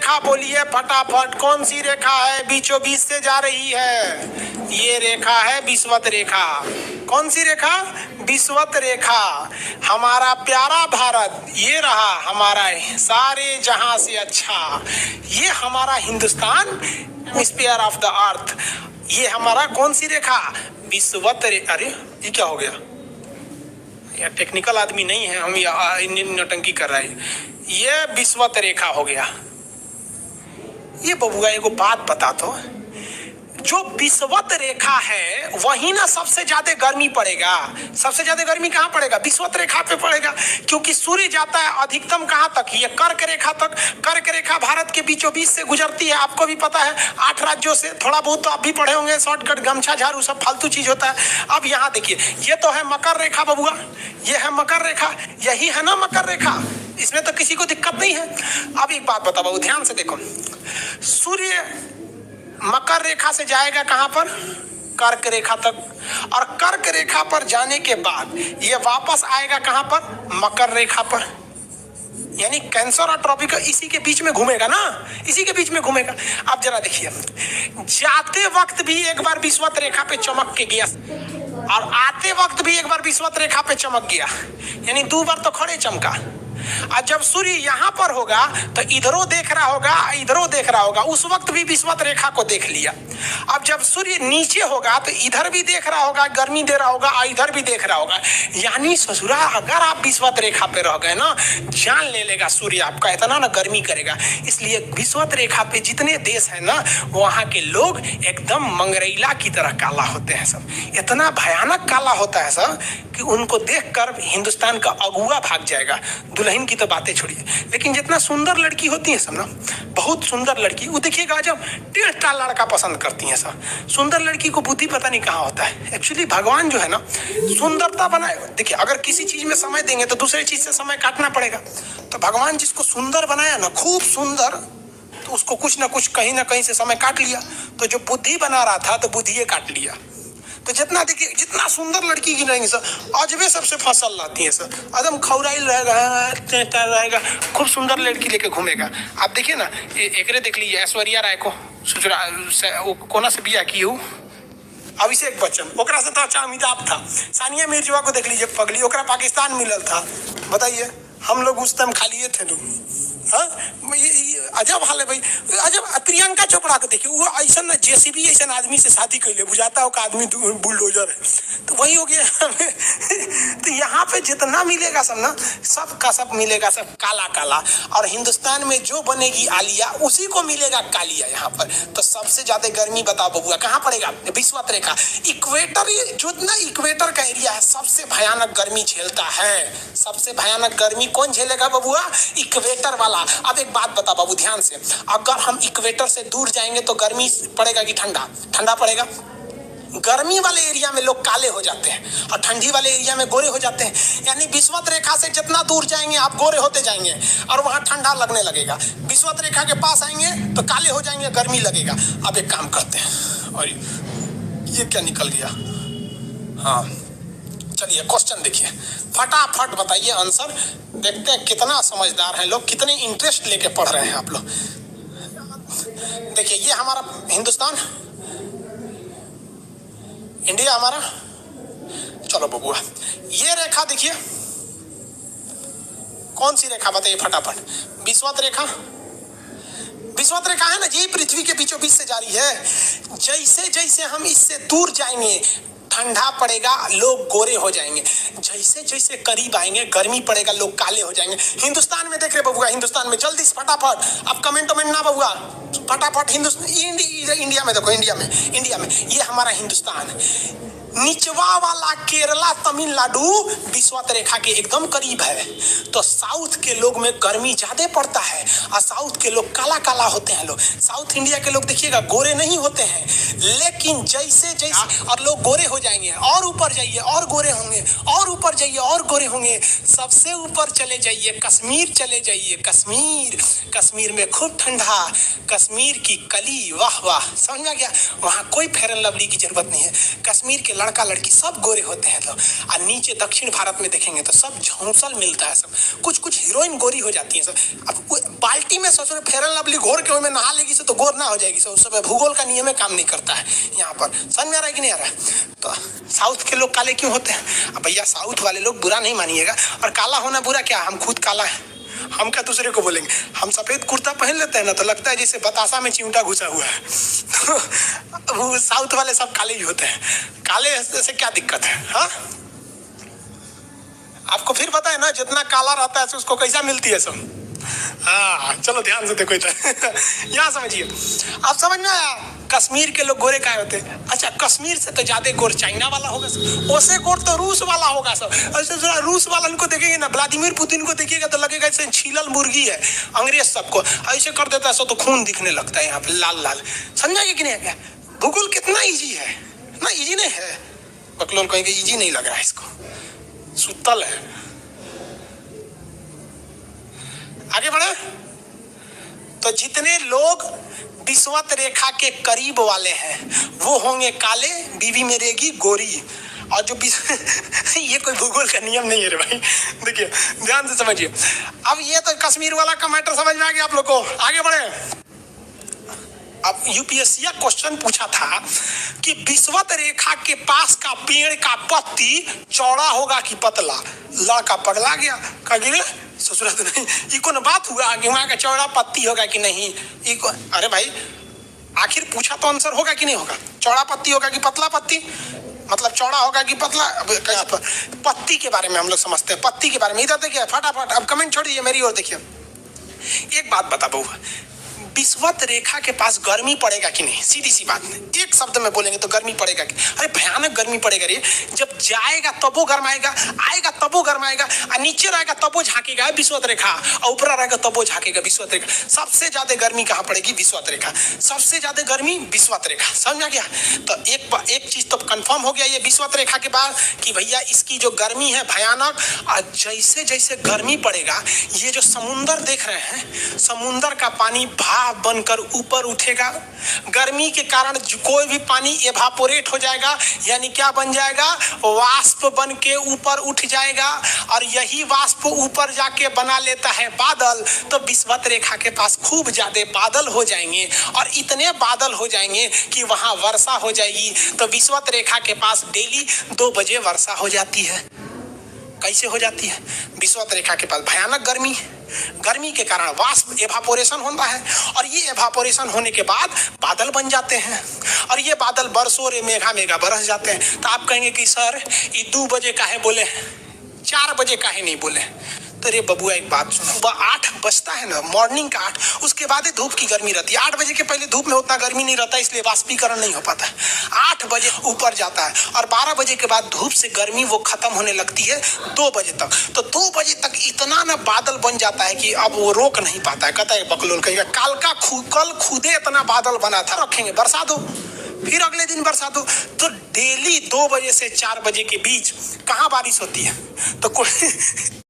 रेखा बोलिए फटाफट, कौन सी रेखा है बीचों बीच से जा रही है? ये रेखा है विषुवत रेखा। कौन सी रेखा? विषुवत रेखा। हमारा प्यारा भारत ये रहा हमारा सारे जहां से अच्छा, ये हमारा Hindustan, sphere of the earth. ये हमारा कौन सी रेखा? विषुवत रेखा। अरे ये क्या हो गया यार, टेक्निकल आदमी नहीं है हम, नौटंकी कर रहे हैं। ये विषुवत रेखा हो गया। ये बबुआ एगो बात बता तो, जो विषुवत रेखा है वही ना सबसे ज्यादा गर्मी पड़ेगा। सबसे ज्यादा गर्मी कहाँ पड़ेगा? विषुवत रेखा पे पड़ेगा, क्योंकि सूर्य जाता है अधिकतम कहाँ तक? ये कर्क रेखा तक। कर्क रेखा भारत के बीचों बीच से गुजरती है, आपको भी पता है, 8 राज्यों से। थोड़ा बहुत तो आप भी पढ़े होंगे, शॉर्टकट गमछा झाड़ू सब फालतू चीज होता है। अब यहाँ देखिए, ये तो है मकर रेखा बबुआ, ये है मकर रेखा, यही है ना मकर रेखा, इसमें तो किसी को दिक्कत नहीं है। अब एक बात बताओ बाबू, ध्यान से देखो, सूर्य मकर रेखा से जाएगा कहां पर? कर्क रेखा तक, और कर्क रेखा पर जाने के बाद ये वापस आएगा कहां पर? मकर रेखा पर। यानी कैंसर और ट्रॉपिकल इसी के बीच में घूमेगा ना, इसी के बीच में घूमेगा। अब जरा देखिए, जाते वक्त भी एक बार विषुवत रेखा पे चमक के गया और आते वक्त भी एक बार विषुवत रेखा पे चमक गया, यानी 2 बार तो खड़े चमका। और जब सूर्य यहाँ पर होगा तो इधरों देख रहा होगा, इधरों देख रहा होगा, उस वक्त भी विषुवत रेखा को देख लिया। अब जब सूर्य नीचे होगा तो इधर भी देख रहा होगा, गर्मी दे रहा होगा, और इधर भी देख रहा होगा। यानी ससुरा अगर आप विषुवत रेखा पे रह गए ना, जान ले लेगा सूर्य आपका, इतना ना गर्मी करेगा। इसलिए विषुवत रेखा पे जितने देश है ना, वहाँ के लोग एकदम मंगरैला की तरह काला होते हैं सब, इतना भयानक काला होता है सब कि उनको देखकर हिंदुस्तान का अगुआ भाग जाएगा। दुल्हन की तो बातें छोड़िए, लेकिन जितना सुंदर लड़की होती है सब ना, बहुत सुंदर लड़की, वो देखिएगा जब 1.5 लड़का पसंद करती है सब। सुंदर लड़की को बुद्धि पता नहीं कहाँ होता है। एक्चुअली भगवान जो है ना, सुंदरता बनाए। देखिए, अगर किसी चीज में समय देंगे तो दूसरे चीज से समय काटना पड़ेगा। तो भगवान जिसको सुंदर बनाया ना, खूब सुंदर, तो उसको कुछ ना कुछ कहीं ना कहीं से समय काट लिया। तो जो बुद्धि बना रहा था तो बुद्धि काट लिया। तो जितना देखिए, जितना सुंदर लड़की गिनेंगे सर, अजबे सबसे फसल लाती है सर, एकदम खौराइल रहेगा, खूब सुंदर लड़की लेके घूमेगा। आप देखिए ना, एकरे देख लीजिए, ऐश्वर्या राय को कोना से बिया की हूँ, अभिषेक बच्चन, ओकरा से तो अच्छा अमिताभ था। सानिया मिर्जा को देख लीजिए, पगली, ओकरा पाकिस्तान मिलल था। बताइए, हम लोग उस टाइम खालिए थे लोग। हाँ, अजब हाल है भाई, अजब। प्रियंका चोपड़ा को देखिए, वो ऐसा ना जेसीबी ऐसा आदमी से शादी कर ले, बुझाता हो कि आदमी बुलडोजर है, तो वही हो गया। तो यहाँ पे जितना मिलेगा सब ना, सब का सब मिलेगा, सब काला काला। और हिंदुस्तान में जो बनेगी आलिया, उसी को मिलेगा कालिया यहाँ पर। तो सबसे ज्यादा गर्मी बताओ बबुआ कहाँ पड़ेगा? विषुवत रेखा, इक्वेटर, जितना इक्वेटर का एरिया है सबसे भयानक गर्मी झेलता है। सबसे भयानक गर्मी कौन झेलेगा बबुआ? इक्वेटर वाला। अब एक बात बता बाबू ध्यान से, अगर हम इक्वेटर से दूर जाएंगे तो गर्मी पड़ेगा कि ठंडा? ठंडा पड़ेगा। गर्मी वाले एरिया में लोग काले हो जाते हैं और ठंडी वाले एरिया में गोरे हो जाते हैं। यानी विषुवत रेखा से जितना दूर जाएंगे आप गोरे होते जाएंगे और वहां ठंडा लगने लगेगा। विषुवत रेखा के पास आएंगे तो काले हो जाएंगे, गर्मी लगेगा। अब एक काम करते हैं, और ये क्या निकल गया? हाँ चलिए, क्वेश्चन देखिए, फटाफट बताइए आंसर। देखते हैं कितना समझदार हैं लोग, कितने इंटरेस्ट लेके पढ़ रहे हैं आप लोग। देखिए, ये हमारा हिंदुस्तान, इंडिया हमारा। चलो बबुआ, ये रेखा देखिए, कौन सी रेखा बताइए फटाफट? विषुवत रेखा। विषुवत रेखा है ना, यही पृथ्वी के बीचों बीच से जारी है। जैसे जैसे हम इससे दूर जाएंगे ठंडा पड़ेगा, लोग गोरे हो जाएंगे। जैसे जैसे करीब आएंगे गर्मी पड़ेगा, लोग काले हो जाएंगे। हिंदुस्तान में देख रहे बबुआ, हिंदुस्तान में जल्दी से फटाफट, अब कमेंट ना बबुआ, फटाफट हिंदुस्तान, इंडिया में देखो, इंडिया में ये हमारा हिंदुस्तान। निचवा वाला केरला, तमिलनाडु विषुवत रेखा के एकदम करीब है। तो साउथ के लोग में गर्मी ज्यादा पड़ता है और साउथ के लोग काला काला होते हैं। लोग साउथ इंडिया के लोग देखिएगा गोरे नहीं होते हैं, लेकिन जैसे जैसे और लोग गोरे हो जाएंगे, और ऊपर जाइए और गोरे होंगे, और ऊपर जाइए और गोरे होंगे। सबसे ऊपर चले जाइए, कश्मीर चले जाइए। कश्मीर में खूब ठंडा, कश्मीर की कली, वाह वाह, समझ में आ गया। वहाँ कोई फेयर एंड लवली की जरूरत नहीं है। कश्मीर के लड़का लड़की सब गोरे होते हैं। तो और नीचे दक्षिण भारत में देखेंगे तो सब झौंसल मिलता है, सब कुछ कुछ हीरोइन गोरी हो जाती है सब। अब बाल्टी में सोचो फेयर एंड लवली घोर के में नहा लेगी तो गोर ना हो जाएगी सब। उस समय भूगोल का नियम काम नहीं करता है यहाँ पर। समझ में आ रहा है कि नहीं आ रहा है? तो साउथ के लोग काले क्यों होते हैं? अब भैया साउथ वाले लोग बुरा नहीं मानिएगा, और काला होना बुरा क्या, हम खुद काला है, हम क्या दूसरे को बोलेंगे? हम सफेद कुर्ता पहन लेते हैं ना तो लगता है जैसे बतासा में चिमटा घुसा हुआ है। तो वो साउथ वाले सब काले ही होते हैं। काले से क्या दिक्कत है? हाँ, आपको फिर पता है ना जितना काला रहता है उसको कैसा मिलती है सब। हाँ चलो ध्यान से देखो इधर। यहाँ समझिए, आप समझ में आया कश्मीर के लोग गोरे काहे होते हैं? अच्छा, कश्मीर से तो ज्यादा गोर चाइना वाला होगा सब, उससे गोर तो रूस वाला होगा सब। ऐसे जरा रूस वाला को देखेंगे ना, व्लादिमीर पुतिन को देखिएगा तो लगेगा ऐसे छीलल मुर्गी है। अंग्रेज सबको ऐसे कर देता है सब तो खून दिखने लगता है यहाँ पे लाल लाल। समझाइए कि नहीं? भूगोल कितना इजी है ना? इजी नहीं है? बकलोल कहेंगे इजी नहीं लग रहा है इसको, सुतल है। आगे बढ़े तो जितने लोग विषुवत रेखा के करीब वाले हैं वो होंगे काले, बीवी में रहेगी गोरी। और जो ये कोई भूगोल का नियम नहीं है रे भाई, देखिए ध्यान से समझिए। अब ये तो कश्मीर वाला का मैटर समझ में आ गया आप लोग को। आगे बढ़े। अब यूपीएससी क्वेश्चन पूछा था कि विषुवत रेखा के पास का पेड़ का पत्ती चौड़ा होगा कि पतला? लड़का पगला गया, कहा ससुरा तो नहीं, ये कौन बात हुआ कि वहां का चौड़ा पत्ती होगा कि नहीं? अरे भाई आखिर पूछा तो आंसर होगा कि नहीं होगा? चौड़ा पत्ती होगा कि पतला पत्ती? मतलब चौड़ा होगा कि पतला? पत्ती के बारे में हम लोग समझते हैं, पत्ती के बारे में। इधर देखिए फटाफट, अब कमेंट छोड़िए मेरी ओर देखिए। एक बात बता बहू, विषुवत रेखा के पास गर्मी पड़ेगा कि नहीं? सीधी सी बात है, एक शब्द में बोलेंगे तो गर्मी पड़ेगा कि? अरे भयानक गर्मी पड़ेगा रे। जब जाएगा तब वो गर्माएगा, आएगा तब वो गर्माएगा, और नीचे रहेगा तब वो झांकेगा विषुवत रेखा, और ऊपर रहेगा तब वो झांकेगा विषुवत रेखा। सबसे ज्यादा गर्मी कहाँ पड़ेगी? विषुवत रेखा। सबसे ज्यादा गर्मी विषुवत रेखा। समझ में गया? तो एक चीज तो कंफर्म हो गया ये विषुवत रेखा के बाद कि भैया इसकी जो गर्मी है भयानक। और जैसे जैसे गर्मी पड़ेगा, ये जो समुंदर देख रहे हैं, समुंदर का पानी भाप बनकर ऊपर उठेगा। गर्मी के कारण कोई भी पानी एवापोरेट हो जाएगा, यानी क्या बन जाएगा? वाष्प बन के ऊपर उठ जाएगा, और यही वाष्प ऊपर जाके बना लेता है बादल। तो विषुवत रेखा के पास खूब ज्यादा बादल हो जाएंगे, और इतने बादल हो जाएंगे कि वहां वर्षा हो जाएगी। तो विषुवत रेखा के पास डेली 2 बजे वर्षा हो जाती है। कैसे हो जाती है? विषुवत रेखा के पास भयानक गर्मी, गर्मी के कारण वाष्प एवापोरेशन होता है, और ये एवापोरेशन होने के बाद बादल बन जाते हैं, और ये बादल बरसों रे मेघा मेघा बरस जाते हैं। तो आप कहेंगे कि सर ये 2 बजे काहे बोले, 4 बजे काहे नहीं बोले? तो रे बबुआ एक बात सुनो, सुबह 8 बजता है ना, मॉर्निंग का 8, उसके बाद ही धूप की गर्मी रहती है। 8 बजे के पहले धूप में उतना गर्मी नहीं रहता, इसलिए वाष्पीकरण नहीं हो पाता है। 8 बजे ऊपर जाता है, और 12 बजे के बाद धूप से गर्मी वो खत्म होने लगती है 2 बजे तक। तो 2 बजे तक इतना ना बादल बन जाता है कि अब वो रोक नहीं पाता है। कहता है बकलोल कहेगा कल खुदे इतना बादल बना था, रखेंगे बरसा दो, फिर अगले दिन बरसा दो। तो डेली 2 बजे से 4 बजे के बीच कहाँ बारिश होती है? तो कोई